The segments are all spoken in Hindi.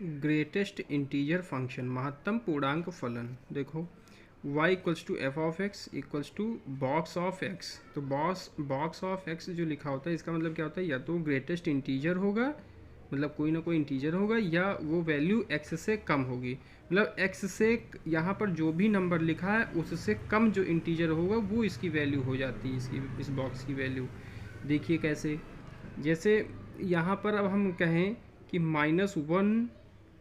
ग्रेटेस्ट इंटीजर फंक्शन, महत्तम पूर्णांक फलन। देखो y equals to f of x equals to box of x. तो बॉक्स ऑफ एक्स जो लिखा होता है इसका मतलब क्या होता है, या तो ग्रेटेस्ट इंटीजर होगा, मतलब कोई ना कोई इंटीजर होगा, या वो वैल्यू x से कम होगी। मतलब x से यहाँ पर जो भी नंबर लिखा है उससे कम जो इंटीजर होगा वो इसकी वैल्यू हो जाती है, इस बॉक्स की वैल्यू। देखिए कैसे, जैसे यहाँ पर अब हम कहें कि -1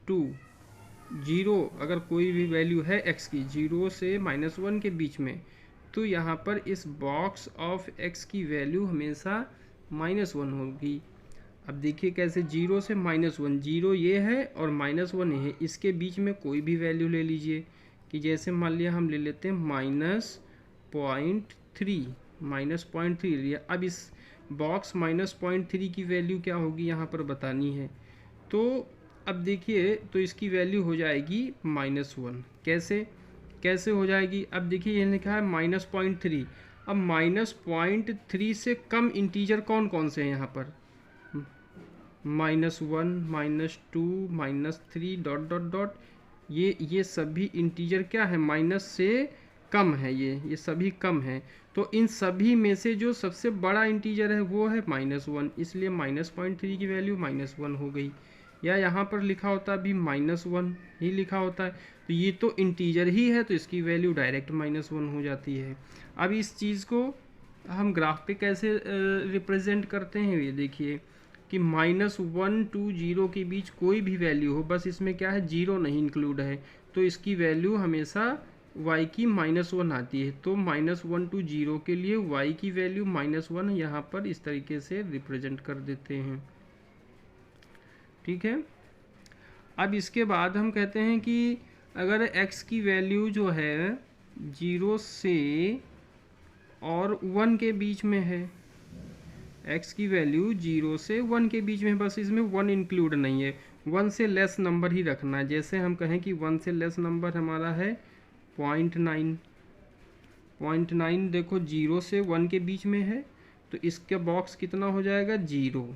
2 0, अगर कोई भी वैल्यू है x की 0 से -1 के बीच में, तो यहाँ पर इस बॉक्स ऑफ x की वैल्यू हमेशा -1 होगी। अब देखिए कैसे, 0 से -1, 0 ये है और -1 ये है, इसके बीच में कोई भी वैल्यू ले लीजिए। कि जैसे मान लिया हम ले लेते हैं -0.3 लिया। अब इस बॉक्स -0.3 की वैल्यू क्या होगी यहाँ पर बतानी है। तो अब देखिए, तो इसकी वैल्यू हो जाएगी -1। कैसे हो जाएगी, अब देखिए ये लिखा है -0.3। अब -0.3 से कम इंटीजर कौन कौन से हैं यहाँ पर, -1 -2 -3 डॉट डॉट डॉट, ये सभी इंटीजर क्या है, माइनस से कम है, ये सभी कम है। तो इन सभी में से जो सबसे बड़ा इंटीजर है वो है -1, इसलिए -0.3 की वैल्यू -1 हो गई। या यहाँ पर लिखा होता भी -1 ही लिखा होता है, तो ये तो इंटीजर ही है, तो इसकी वैल्यू डायरेक्ट -1 हो जाती है। अब इस चीज़ को हम ग्राफ पे कैसे रिप्रेजेंट करते हैं, ये देखिए कि -1 to 0 के बीच कोई भी वैल्यू हो, बस इसमें क्या है, 0 नहीं इंक्लूड है, तो इसकी वैल्यू हमेशा y की -1 आती है। तो -1 to 0 के लिए y की वैल्यू -1 यहाँ पर इस तरीके से रिप्रेजेंट कर देते हैं। ठीक है, अब इसके बाद हम कहते हैं कि अगर x की वैल्यू जो है 0 से और 1 के बीच में है, x की वैल्यू 0 से 1 के बीच में, बस इसमें 1 इंक्लूड नहीं है, 1 से लेस नंबर ही रखना है। जैसे हम कहें कि 1 से लेस नंबर हमारा है 0.9, देखो 0 से 1 के बीच में है, तो इसका बॉक्स कितना हो जाएगा, 0।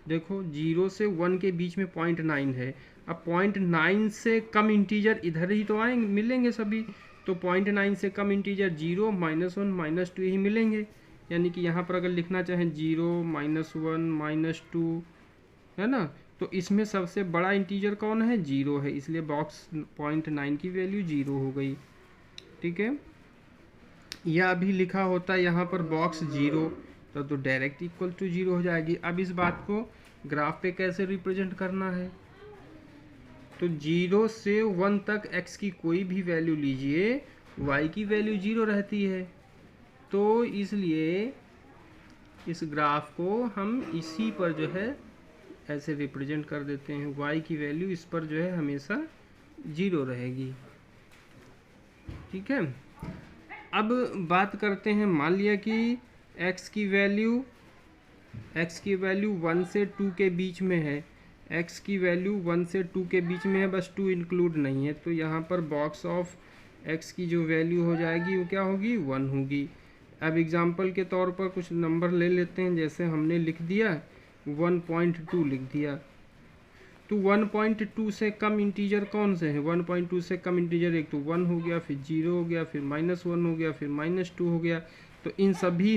देखो 0 से 1 के बीच में 0.9 है। अब 0.9 से कम इंटीजर इधर ही तो आएंगे, मिलेंगे सभी, तो 0.9 से कम इंटीजर 0 -1 -2 ही मिलेंगे। यानी कि यहाँ पर अगर लिखना चाहें 0 -1 -2, है ना, तो इसमें सबसे बड़ा इंटीजर कौन है, 0 है, इसलिए बॉक्स 0.9 की वैल्यू 0 हो गई। ठीक है, या अभी लिखा होता है यहाँ पर बॉक्स 0, तो डायरेक्ट इक्वल टू 0 हो जाएगी। अब इस बात को ग्राफ पे कैसे रिप्रेजेंट करना है, तो 0 से 1 तक x की कोई भी वैल्यू लीजिए, y की वैल्यू 0 रहती है। तो इसलिए इस ग्राफ को हम इसी पर जो है ऐसे रिप्रेजेंट कर देते हैं, y की वैल्यू इस पर जो है हमेशा 0 रहेगी। ठीक है, अब बात करते हैं, मान लिया कि x की वैल्यू 1 से 2 के बीच में है, x की वैल्यू 1 से 2 के बीच में है, बस 2 इंक्लूड नहीं है, तो यहाँ पर बॉक्स ऑफ x की जो वैल्यू हो जाएगी वो क्या होगी, 1 होगी। अब एग्जांपल के तौर पर कुछ नंबर ले लेते हैं, जैसे हमने लिख दिया 1.2 लिख दिया, तो 1.2 से कम इंटीजर कौन से हैं, 1.2 से कम इंटीजर एक तो 1 हो गया, फिर 0 हो गया, फिर -1 हो गया, फिर -2 हो गया। तो इन सभी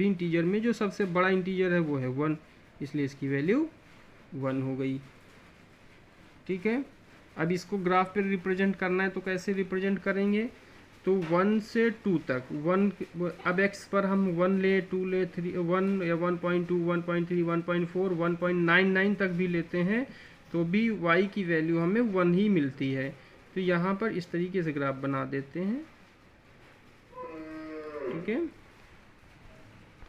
इंटीजर में जो सबसे बड़ा इंटीजर है वो है 1, इसलिए इसकी वैल्यू 1 हो गई। ठीक है, अब इसको ग्राफ पे रिप्रेजेंट करना है, तो कैसे रिप्रेजेंट करेंगे, तो 1 से 2 तक 1, अब x पर हम 1 ले, 2 ले, 3 1 या 1.2 1.3 1.4 1.99 तक भी लेते हैं, तो भी y की वैल्यू हमें 1 ही मिलती है। तो यहाँ पर इस तरीके से ग्राफ बना देते हैं। ठीक है।